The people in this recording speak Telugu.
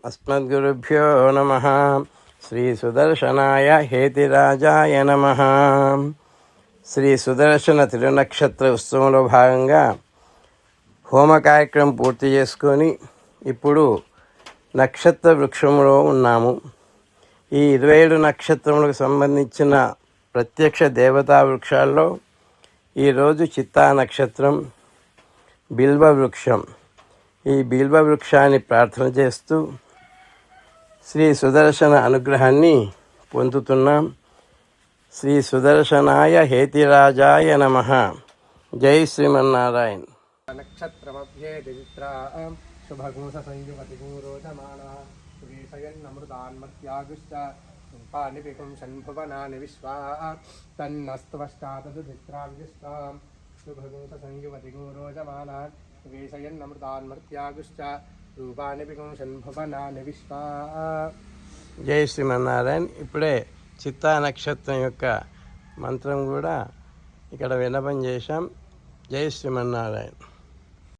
అస్మద్గురుభ్యో నమః. శ్రీ సుదర్శనాయ హేతిరాజాయ నమః. శ్రీ సుదర్శన తిరునక్షత్ర ఉత్సవంలో భాగంగా హోమ కార్యక్రమం పూర్తి చేసుకొని ఇప్పుడు నక్షత్ర వృక్షంలో ఉన్నాము. ఈ 27 నక్షత్రములకు సంబంధించిన ప్రత్యక్ష దేవతా వృక్షాల్లో ఈరోజు చిత్తా నక్షత్రం, బిల్వ వృక్షం. ఈ బిల్వ వృక్షాన్ని ప్రార్థన చేస్తూ శ్రీ సుదర్శన అనుగ్రహాన్ని పొందుతున్నాం. శ్రీ సుదర్శనాయ హేతిరాజాయ నమః. జై శ్రీమన్నారాయణ. నక్షత్రమభ్యే దిత్రాం శుభగుంస సంయుగతిగూరోధమానా వీషయన్నమృతాన్మత్యాగుశ్చ పానిపికుం షణ్భువనాని విశ్వా తన్నస్త్వష్టాతదుదిత్రావ్యుష్టాం శుభగుంస సంయుగతిగూరోజమానా వీషయన్నమృతాన్మత్యాగుశ్చ రూపానిపికుం షణ్భువనాని విశ్వా. జై శ్రీమన్నారాయణ. ఇప్పుడే చిత్తా నక్షత్రం యొక్క మంత్రం కూడా ఇక్కడ విన్నపం చేశాం. జై శ్రీమన్నారాయణ.